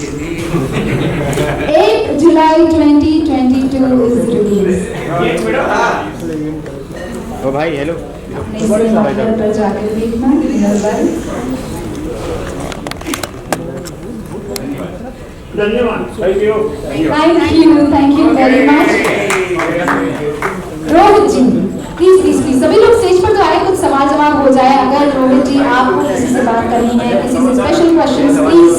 8 July 2022 is released. ओ भाई hello अपने cinema घर पर जाकर देखना निर्भय। धन्यवाद। Thank you very much. Rohit ji please सभी लोग स्टेज पर तो आए, कुछ सवाल जवाब हो जाए। अगर रोहित जी आपको किसी से बात करनी है, किसी से स्पेशल क्वेश्चंस, प्लीज।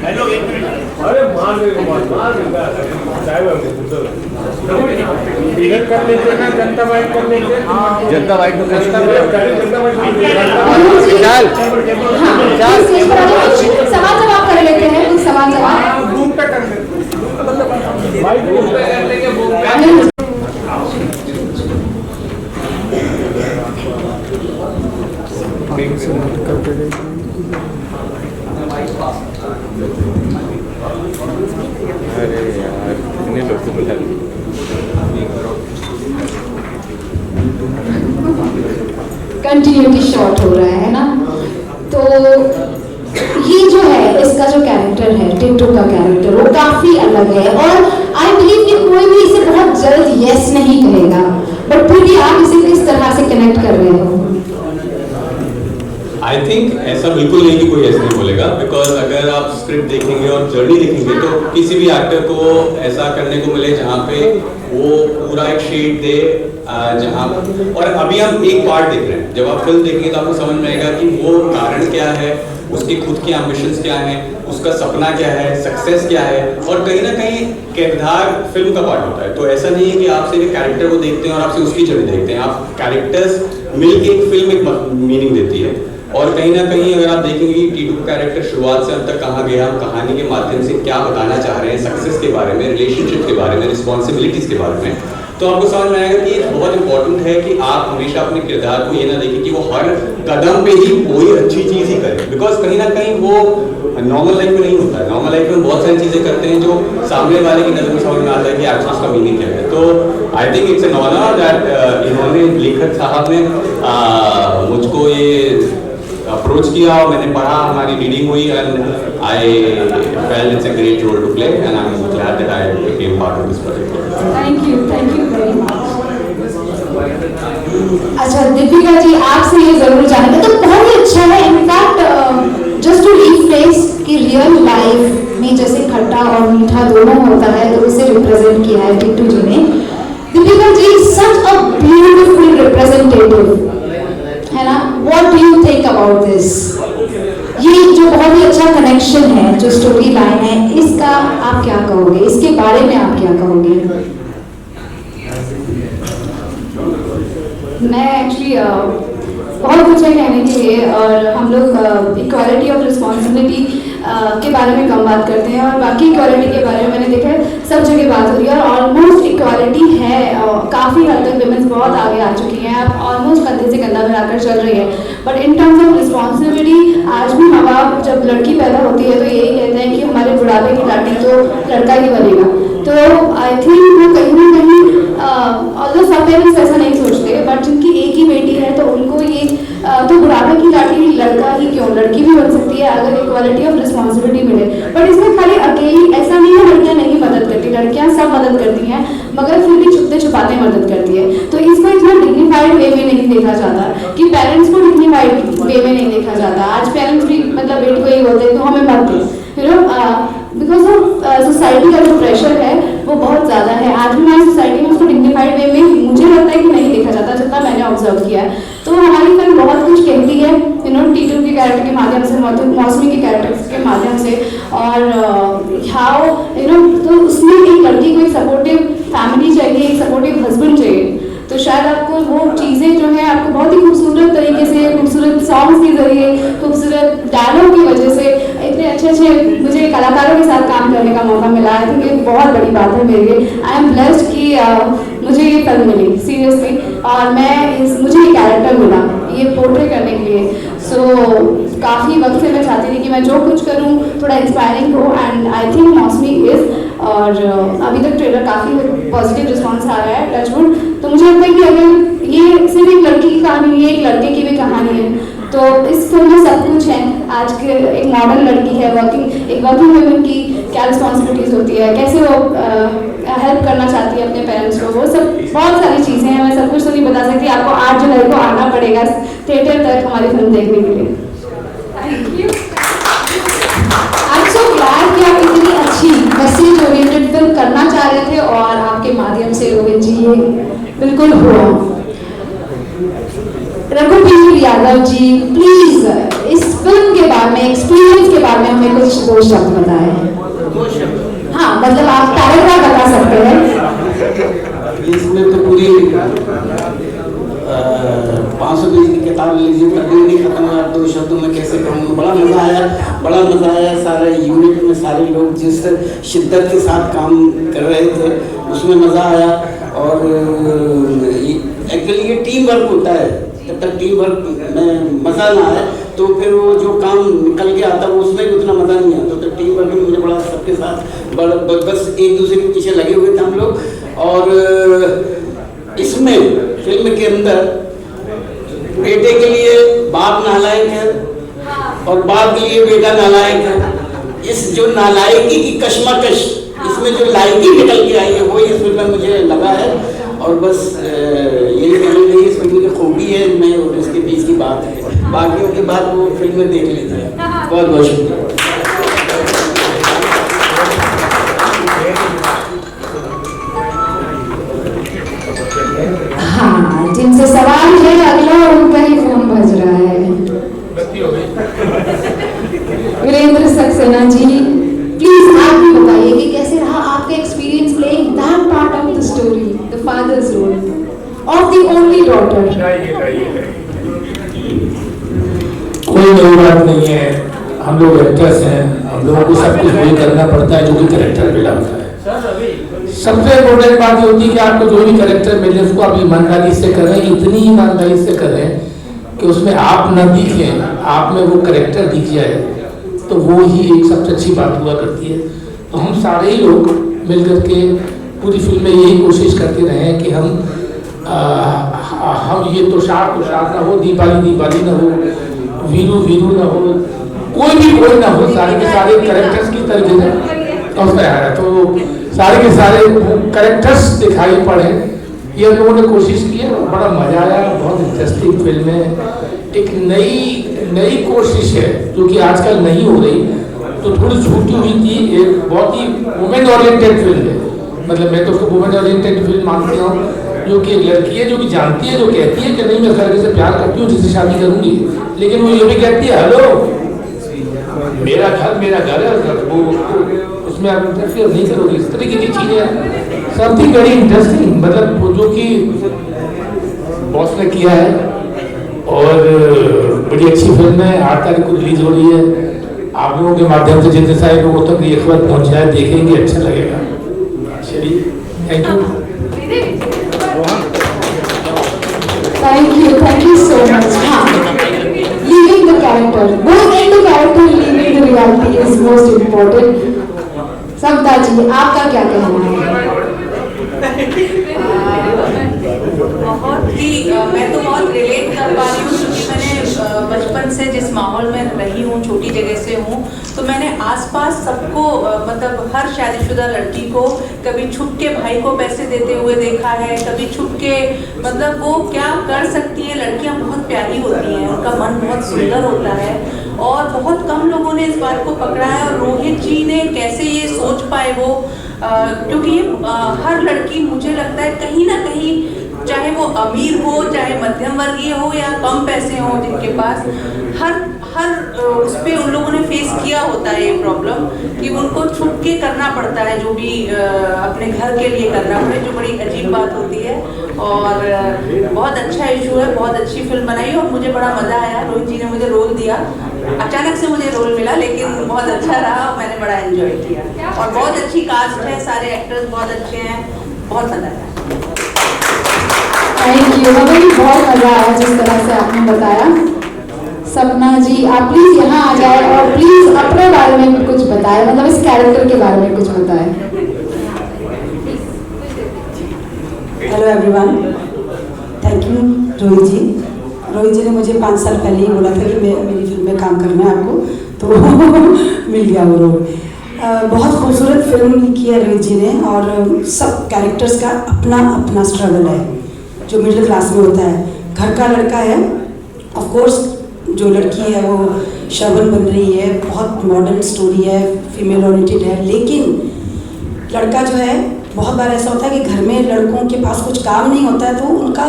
हेलो एक मिनट। अरे मार देगा कर लेते ना, जनता वाइट कर लेते। जनता वाइट को स्टेज पर आके कुछ सवाल जवाब कर लेते हैं, कुछ सवाल जवाब बूम पे कर लेते भाई, बूम पे कर लेंगे। अरे यार कितने लोग को बुला कंटिन्यूटी शॉर्ट हो रहा है ना। तो ये जो है, इसका जो कैरेक्टर है, टिंटू का कैरेक्टर, वो काफी अलग है। और आई बिलीव कि कोई भी इसे बहुत जल्द यस नहीं कहेगा, बट फिर भी आप इसे किस तरह से कनेक्ट कर रहे हो? आई थिंक ऐसा बिल्कुल नहीं कि कोई ऐसा नहीं बोलेगा, बिकॉज अगर आप स्क्रिप्ट देखेंगे और जर्नी देखेंगे तो किसी भी एक्टर को ऐसा करने को मिले जहाँ पे वो पूरा एक शेड दे, जहाँ और अभी हम एक पार्ट देख रहे हैं। जब आप फिल्म देखेंगे तो आपको समझ में आएगा कि वो कारण क्या है, उसके खुद के एम्बिशंस क्या हैं, उसका सपना क्या है, सक्सेस क्या है, और कहीं ना कहीं किरदार फिल्म का पार्ट होता है। तो ऐसा नहीं है कि आप सिर्फ कैरेक्टर को देखते हैं और आप सिर्फ उसकी जर्नी देखते हैं। आप कैरेक्टर्स मिलके एक फिल्म एक मीनिंग देती है। और कहीं ना कहीं अगर आप देखेंगे कि टीटू का कैरेक्टर शुरुआत से अंत तक कहाँ गया, हम कहानी के माध्यम से क्या बताना चाह रहे हैं, सक्सेस के बारे में, रिलेशनशिप के बारे में, रिस्पॉन्सिबिलिटीज के बारे में, तो आपको समझ में आएगा कि बहुत इंपॉर्टेंट है कि आप हमेशा अपने किरदार को ये ना देखें कि वो हर कदम पे ही कोई अच्छी चीज ही करे, बिकॉज कहीं ना कहीं वो नॉर्मल लाइफ में नहीं होता है। नॉर्मल लाइफ में बहुत सारी चीजें करते हैं जो सामने वाले की नजर में समझ में आता है कि एक्चुअली उसका मीनिंग क्या है। तो I think it's an honour that इन्होंने, लेखक साहब ने मुझको ये अप्रोच किया और मैंने पढ़ा, हमारी रीडिंग हुई, and I felt it's a great role to play and I am glad that I became part of this project. Thank you very much. अच्छा दीपिका जी, आपसे ये जरूर जानना तो बहुत ही अच्छा है। इनफैक्ट जस्ट टू रिफ्रेश कि रियल लाइफ में जैसे खट्टा और मीठा दोनों होता है, तो उसे रिप्रेजेंट किया है टिट्टू जी ने। दीपिका जी सच अ ब्यूटीफुल रिप्रेजेंटेटिव है ना। What do you think about this? ये जो बहुत ही अच्छा कनेक्शन है, जो स्टोरी लाइन है, इसका आप क्या कहोगे, इसके बारे में आप क्या कहोगे? मैं एक्चुअली बहुत कुछ है कहने के लिए, और हम लोग इक्वालिटी ऑफ रिस्पॉन्सिबिलिटी के बारे में कम बात करते हैं, और बाकी इक्वालिटी के बारे में मैंने देखा है सब जगह बात हो रही है, और ऑलमोस्ट इक्वालिटी है। काफ़ी हद तक विमेंस बहुत आगे आ चुकी हैं, अब ऑलमोस्ट कंधे से कंधा मिलाकर चल रही है। But in terms of responsibility आज भी माँ बाप जब लड़की पैदा होती है तो यही कहते हैं कि हमारे बुढ़ापे की लाठी तो लड़का ही बनेगा। तो आई थिंक वो कहीं ना कहीं, ऑल्दो सब पेरेंट्स ऐसा नहीं सोचते, बट जिनकी एक ही बेटी है तो उनको ये तो बुढ़ापे की लाठी लड़का ही क्यों, लड़की भी बन सकती है अगर इक्वालिटी ऑफ रिस्पॉन्सिबिलिटी मिले। बट इसमें खाली अकेली ऐसा नहीं है लड़कियां नहीं मदद करती, लड़कियां सब मदद करती हैं, मगर फिर भी छुपते छुपाते मदद करती है। तो इसको इतना डिग्निफाइड वे में नहीं देखा जाता कि पेरेंट्स को डिग्निफाइड वे में नहीं देखा जाता। आज पेरेंट्स भी मतलब बेटी को ये बोलते हैं तो हमें मत दो, you know, because of society का जो प्रेशर है वो बहुत ज़्यादा है। आज भी हमारी सोसाइटी में उसको डिग्निफाइड वे में मुझे लगता है कि नहीं देखा जाता, जितना मैंने ऑब्जर्व किया है। तो हमारी फिल्म बहुत कुछ कहती है, यू नो, टीटू के कैरेक्टर के माध्यम से, मौसमी के कैरेक्टर के माध्यम से, और हाउ यू नो, तो उसमें एक लड़की को एक सपोर्टिव फैमिली चाहिए, एक सपोर्टिव हस्बैंड चाहिए। तो शायद आपको वो चीज़ें जो है आपको बहुत ही खूबसूरत तरीके से, खूबसूरत सॉन्ग्स के जरिए, खूबसूरत डायलॉग की वजह से, इतने अच्छे अच्छे मुझे कलाकारों के साथ काम करने का मौका मिला। आई थिंक ये बहुत बड़ी बात है मेरे लिए। आई एम ब्लेस्ड कि मुझे ये फिल्म मिली सीरियसली, और मुझे ये कैरेक्टर मिला ये पोर्ट्रे करने के लिए। सो काफ़ी वक्त से मैं चाहती थी कि मैं जो कुछ करूँ थोड़ा इंस्पायरिंग हो, एंड आई थिंक मौसमी इज़। और अभी तक ट्रेलर काफ़ी पॉजिटिव रिस्पॉन्स आ रहा है, टचवुड। तो मुझे लगता है कि अगर ये सिर्फ एक लड़की की कहानी है, एक लड़के की भी कहानी है, तो कुछ हैं आज के एक मॉडर्न लड़की है, एक वर्किंग वुमेन की क्या रिस्पॉन्सिबिलिटीज़ होती है, कैसे वो हेल्प करना चाहती है अपने पेरेंट्स को, वो सब बहुत सारी चीज़ें हैं। मैं सब कुछ तो नहीं बता सकती, आपको 8 जुलाई को आना पड़ेगा थिएटर तक हमारी फिल्म देखने के लिए। Thank you. I am so glad कि आप इतनी अच्छी मैसेज ओरिएंटेड फिल्म करना चाह रहे थे और आपके माध्यम से रोहित जी ये बिल्कुल हुआ। रघुवीर यादव जी प्लीज इस फिल्म के बारे में, एक्सपीरियंस के बारे में हमें कुछ 2 शब्द बताएं। हाँ, मतलब आप पैराग्राफ बता सकते हैं। इसमें तो पूरी 500 पेज की किताब लीजिए, कभी नहीं खत्म हुआ। 2 शब्दों में कैसे कहूँ, बड़ा मज़ा आया, बड़ा मज़ा आया। सारे यूनिट में सारे लोग जिस शिद्दत के साथ काम कर रहे थे उसमें मज़ा आया। और एक्चुअली ये टीम वर्क होता है, जब तक टीम वर्क में मज़ा ना आए तो फिर वो जो काम निकल के आता है उसमें भी उतना मज़ा नहीं आता। तो टीम वर्क में मुझे बड़ा सबके साथ बस एक दूसरे के पीछे लगे हुए थे हम लोग। और इसमें फिल्म के अंदर बेटे के लिए बाप नालायक है और बाप के लिए बेटा नालायक है। इस जो नालायकी की कश्मकश इसमें जो लायकी निकल के आई है वो इस फिल्म में मुझे लगा है। और बस यही कहने लगी इस फिल्म की खूबी है, मैं और इसके बीच की बात है, बाकियों के बाद वो फिल्म में देख लीजिए। बहुत बहुत शुक्रिया। हाँ, जिनसे सवाल है अगला उनका ही फोन बज रहा है। वीरेंद्र सक्सेना जी प्लीज आप भी बताइए कि कैसे रहा आपका experience playing that part of the story, the father's role of the only daughter. कोई नई बात नहीं है, हम लोग एक्टर्स हैं, हम लोगों को सब कुछ वही करना पड़ता है जो भी कैरेक्टर मिला होता है। सबसे इम्पोर्टेंट बात ये होती है कि आपको जो भी कैरेक्टर मिले उसको आप ईमानदारी से करें, इतनी ईमानदारी से करें कि उसमें आप न दिखें, आप में वो कैरेक्टर दिख जाए, तो वो ही एक सबसे अच्छी बात हुआ करती है। तो हम सारे ही लोग मिलकर के पूरी फिल्म में यही कोशिश करते रहे हैं कि हम ये तुषार ना हो, दीपाली ना हो, वीरू ना हो, कोई ना हो, सारे के सारे कैरेक्टर्स की तरह उसमें आ रहा, तो सारे के सारे कैरेक्टर्स दिखाई पड़े। ये हम लोगों ने कोशिश की है, बड़ा मजा आया, बहुत इंटरेस्टिंग फिल्म है, एक नई कोशिश है जो कि आजकल नहीं हो रही, तो थोड़ी छूटी हुई थी। एक बहुत ही वुमेन ओरिएंटेड फिल्म है, मतलब मैं तो उसको वुमेन ओरिएंटेड फिल्म मानती हूँ, जो कि एक लड़की है जो कि जानती है, जो कहती है कि नहीं मैं लड़के से प्यार करती हूँ, जिससे शादी करूंगी, लेकिन वो ये भी कहती है हेलो मेरा घर है, वो उसमें आप इंटरफियर नहीं करोगे, इस तरीके की चीज़ें। समथिंग वेरी इंटरेस्टिंग, मतलब जो कि बॉस ने किया है और बड़ी अच्छी फिल्म है। 8 तारीख को रिलीज हो रही है। आप लोगों के माध्यम से जितने सारे लोगों तक ये खबर पहुंच जाए, देखेंगे, अच्छा लगेगा। चलिए, थैंक यू सो मच। हाँ, living the character, going into character, living the reality is most important. Samta ji, आपका क्या कहना है? बहुत ही मैं तो बहुत रिलेट कर पा रही हूँ, क्योंकि मैंने बचपन से जिस माहौल में रही हूँ, छोटी जगह से हूँ, तो मैंने आसपास सबको मतलब हर शादीशुदा लड़की को कभी छुप के भाई को पैसे देते हुए देखा है, कभी छुप के, मतलब वो क्या कर सकती है। लड़कियाँ बहुत प्यारी होती हैं, उनका मन बहुत सुंदर होता है और बहुत कम लोगों ने इस बात को पकड़ा है। और रोहित जी ने कैसे ये सोच पाए वो, क्योंकि हर लड़की मुझे लगता है कहीं ना कहीं, चाहे वो अमीर हो, चाहे मध्यम वर्गीय हो या कम पैसे हो जिनके पास, हर उस पे उन लोगों ने फेस किया होता है ये प्रॉब्लम कि उनको छुप के करना पड़ता है जो भी अपने घर के लिए करना पड़े, जो बड़ी अजीब बात होती है। और बहुत अच्छा इशू है, बहुत अच्छी फिल्म बनाई और मुझे बड़ा मज़ा आया। रोहित जी ने मुझे रोल दिया, अचानक से मुझे रोल मिला, लेकिन बहुत अच्छा रहा, मैंने बड़ा एंजॉय किया। और बहुत अच्छी कास्ट है, सारे एक्टर्स बहुत अच्छे हैं, बहुत मज़ा आया। थैंक यू, हमें भी बहुत मजा आया जिस तरह से आपने बताया। सपना जी, आप प्लीज यहाँ आ जाए और प्लीज अपने बारे में कुछ बताएं, मतलब इस कैरेक्टर के बारे में कुछ बताएं। Hello everyone, thank you Rohit ji. Rohit ji ने मुझे 5 साल पहले ही बोला था कि मेरी फिल्म में काम करना है आपको, तो मिल गया वो रोल। बहुत खूबसूरत फिल्म की है रोहित जी ने, और सब कैरेक्टर्स का अपना अपना स्ट्रगल है जो मिडिल क्लास में होता है। घर का लड़का है, ऑफ कोर्स जो लड़की है वो शर्बन बन रही है, बहुत मॉडर्न स्टोरी है, फीमेल ओरिएंटेड है, लेकिन लड़का जो है, बहुत बार ऐसा होता है कि घर में लड़कों के पास कुछ काम नहीं होता है तो उनका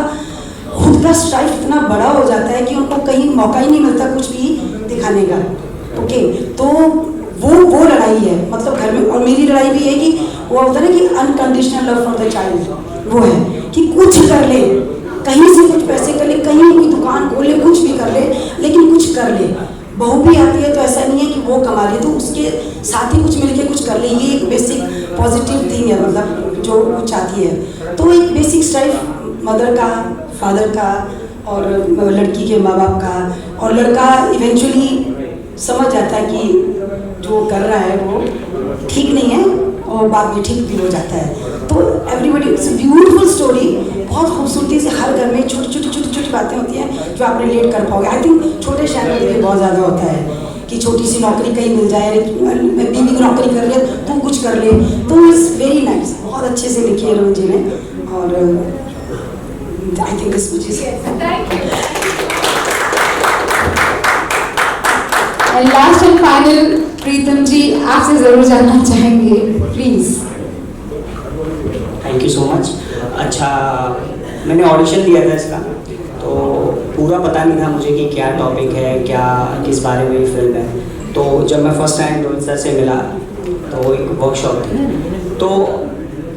खुद का स्ट्राइक इतना बड़ा हो जाता है कि उनको कहीं मौका ही नहीं मिलता कुछ भी दिखाने का। ओके, तो वो लड़ाई है, मतलब घर में। और मेरी लड़ाई भी है कि वो होता है ना कि unconditional love for the child, वो है कि कुछ कर ले, कहीं से कुछ पैसे कर ले, कहीं कोई दुकान खोल ले, कुछ भी कर ले, लेकिन कुछ कर ले। बहू भी आती है तो ऐसा नहीं है कि वो कमा ले तो उसके साथ ही कुछ मिलके कुछ कर ले, ये एक बेसिक पॉजिटिव थिंग है, मतलब जो वो चाहती है। तो एक बेसिक स्ट्राइक मदर का, फादर का और लड़की के माँ बाप का, और लड़का इवेंचुअली समझ जाता है कि जो कर रहा है वो ठीक नहीं है और बाद में ठीक भी हो जाता है। तो everybody, it's a beautiful story. बहुत खूबसूरती से हर घर में छोटी छोटी बातें होती हैं जो आप रिलेट कर पाओगे। आई थिंक छोटे शहर में ये बहुत ज़्यादा होता है कि छोटी सी नौकरी कहीं मिल जाए, बीवी की नौकरी कर ले तो कुछ कर ले, तो इट्स वेरी नाइस। बहुत अच्छे से लिखी है रोहित जी ने, और आई थिंक दिस मुझे लास्ट एंड फाइनल, प्रीतम जी आपसे ज़रूर जानना चाहेंगे, please. Thank you so much. अच्छा, मैंने ऑडिशन दिया था इसका, तो पूरा पता नहीं था मुझे कि क्या टॉपिक है, क्या किस बारे में ये फिल्म है। तो जब मैं फर्स्ट टाइम रोहित सर से मिला तो एक वर्कशॉप थी, तो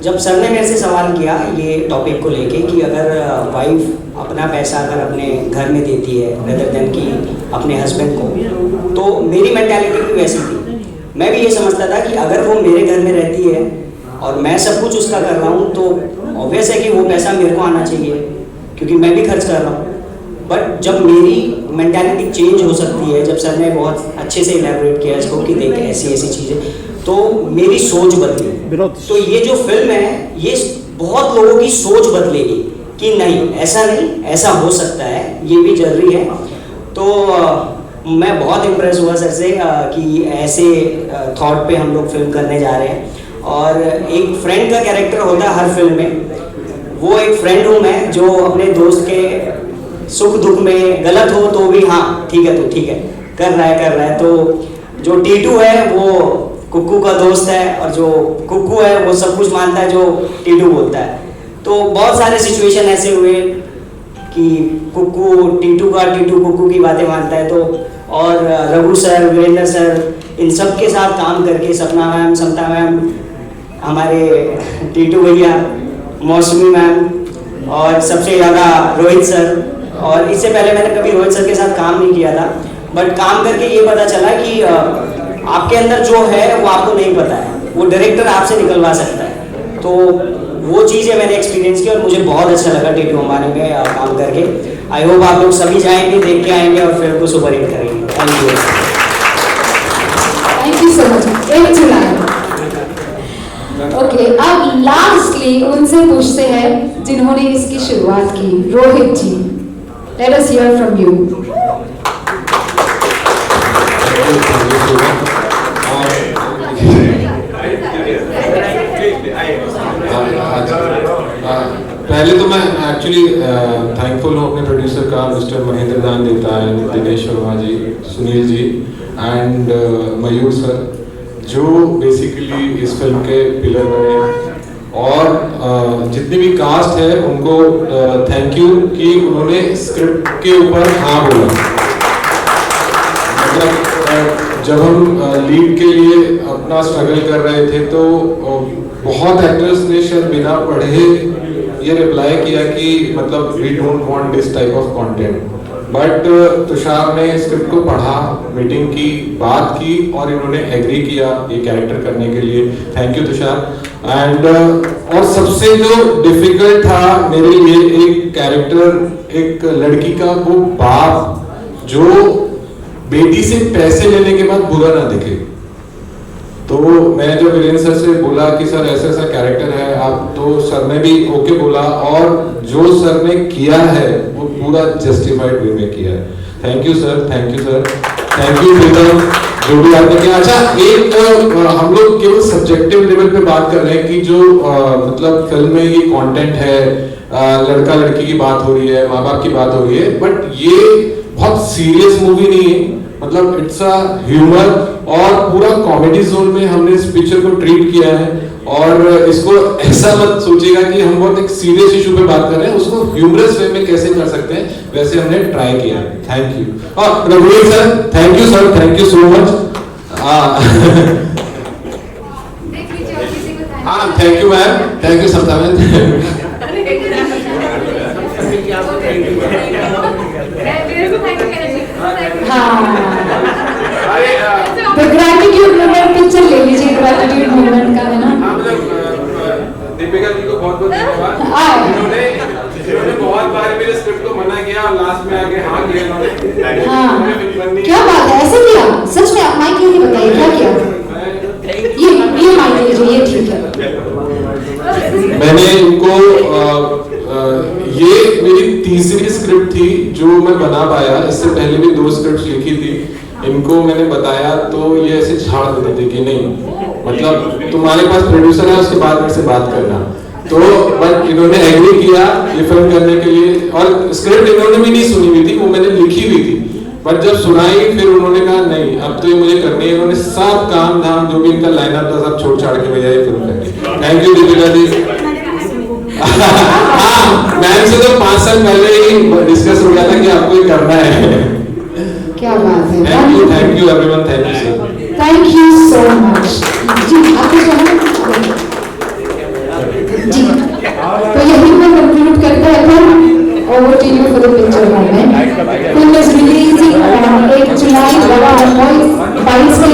जब सर ने मेरे से सवाल किया ये टॉपिक को लेके कि अगर वाइफ अपना पैसा अगर अपने घर में देती है रेदर देन कि अपने हस्बैंड को, तो मेरी मेंटालिटी भी वैसी थी। मैं भी ये समझता था कि अगर वो मेरे घर में रहती है और मैं सब कुछ उसका कर रहा हूँ तो ऑब्वियस है कि वो पैसा मेरे को आना चाहिए क्योंकि मैं भी खर्च कर रहा हूँ। बट जब मेरी मेंटालिटी चेंज हो सकती है, जब सर ने बहुत अच्छे से इलेबोरेट किया इसको कि देख ऐसी ऐसी चीज़ें, तो मेरी सोच बदली। तो ये जो फिल्म है ये बहुत लोगों की सोच बदलेगी कि नहीं ऐसा नहीं, ऐसा हो सकता है, ये भी जरूरी है। तो मैं बहुत इम्प्रेस हुआ सर से कि ऐसे थॉट पे हम लोग फिल्म करने जा रहे हैं। और एक फ्रेंड का कैरेक्टर होता है हर फिल्म में, वो एक फ्रेंड हूँ मैं जो अपने दोस्त के सुख दुख में गलत हो तो भी हाँ ठीक है तो ठीक है कर रहा है। तो जो टीटू है वो कुक्कू का दोस्त है और जो कुक्कू है वो सब कुछ मानता है जो टीटू बोलता है। तो बहुत सारे सिचुएशन ऐसे हुए कि कुक्कू टीटू कुक्कू की बातें मानता है। तो और रघु सर, वीरेंद्र सर, इन सब के साथ काम करके, सपना मैम, समता मैम, हमारे टीटू भैया, मौसमी मैम और सबसे ज़्यादा रोहित सर। और इससे पहले मैंने कभी रोहित सर के साथ काम नहीं किया था, बट काम करके ये पता चला कि आपके अंदर जो है वो आपको नहीं पता है, वो डायरेक्टर आपसे निकलवा सकता है। तो वो चीज़ें मैंने एक्सपीरियंस की और मुझे बहुत अच्छा लगा टीटू अंबानी में काम करके। आई होप आप लोग सभी जाएंगे, देख के आएंगे और फिल्म को सुपर हिट करेंगे। Thank you so much. Okay, अब लास्टली उनसे पूछते हैं जिन्होंने इसकी शुरुआत की, Rohit ji, let us hear from you. पहले तो मैं एक्चुअली थैंकफुल हूँ अपने प्रोड्यूसर का, मिस्टर महेंद्र दान देता है, Dinesh Sharma ji, Sunil ji and Mayur sir, जो बेसिकली इस फिल्म के पिलर बने। और जितनी भी कास्ट है उनको थैंक यू कि उन्होंने स्क्रिप्ट के ऊपर हाँ बोला। मतलब जब हम लीड के लिए अपना स्ट्रगल कर रहे थे तो बहुत एक्टर्स ने शायद बिना पढ़े ये रिप्लाई किया कि मतलब we don't want this type of content, but Tushar ने स्क्रिप्ट को पढ़ा, मीटिंग की, बात की और इन्होंने एग्री किया ये कैरेक्टर करने के लिए। Thank you Tushar. एंड और सबसे जो डिफिकल्ट था मेरे लिए एक कैरेक्टर, एक लड़की का वो बाप जो बेटी से पैसे लेने के बाद बुरा ना दिखे। तो मैंने जब वीरेंद्र सर से बोला कि सर ऐसा ऐसा कैरेक्टर है आप, तो सर ने भी ओके बोला और जो सर ने किया है वो को पूरा जस्टिफाइड वे में किया है। Thank you sir, thank you sir, thank you Pritam, जो भी आपने किया। अच्छा, एक हम लोग केवल सब्जेक्टिव लेवल पे बात कर रहे हैं कि जो मतलब फिल्म में ये कंटेंट है, लड़का लड़की की बात हो रही है, माँ बाप की बात हो रही है, बट ये बहुत सीरियस मूवी नहीं है, मतलब इट्स अ ह्यूमर और पूरा कॉमेडी जोन में हमने इस पिक्चर को ट्रीट किया है। और इसको ऐसा मत सोचिएगा कि हम बहुत एक सीरियस इशू पे बात कर रहे हैं, उसको ह्यूमरस वे में कैसे कर सकते हैं वैसे हमने ट्राई किया है। Thank you. और रघुवीर sir, thank you sir, thank you so much. हाँ, thank you ma'am, thank you सप्ताह में। तो ग्रैटिट्यूड मूवमेंट पिक्चर ले लीजिए, ग्रैटिट्यूड मूवमेंट का है ना। दीपिका जी को बहुत बहुत धन्यवाद। इन्होंने बहुत बार मेरे स्क्रिप्ट को मना किया और लास्ट में आके हाँ किया इन्होंने। हाँ, क्या बात है, ऐसे किया सच में? आप माइक लेके बताइए क्या किया। ये माइक लीजिए, ये ठीक है। मैंने इनको ये मेरी तीसरी स्क्रिप्ट थी जो मैं बना पाया, इससे पहले भी 2 स्क्रिप्ट लिखी थी। इनको मैंने बताया तो ये ऐसे झाड़ देते थे कि नहीं, मतलब तुम्हारे पास प्रोड्यूसर है, उसके बाद मेरे से बात करना। तो बट इन्होंने एग्री किया ये फिल्म करने के लिए, और स्क्रिप्ट इन्होंने भी नहीं सुनी हुई थी, वो मैंने लिखी हुई थी, बट जब सुनाई फिर उन्होंने कहा नहीं अब तो ये मुझे करनी है। इन्होंने सब काम धाम जो भी इनका लाइनअप था सब छोड़ छाड़ के भैया ये फिल्म करनी। Thank you Deepika ji. हाँ, मैम से तो 5 साल पहले ही डिस्कस हो गया था कि आपको ये करना है। क्या बात है। Thank you everyone, thank you sir, thank you so much जी। आपको जी, तो यही मैं कंक्लूड करते हैं। Over to you for the picture moment. Film is releasing 1 July 22 को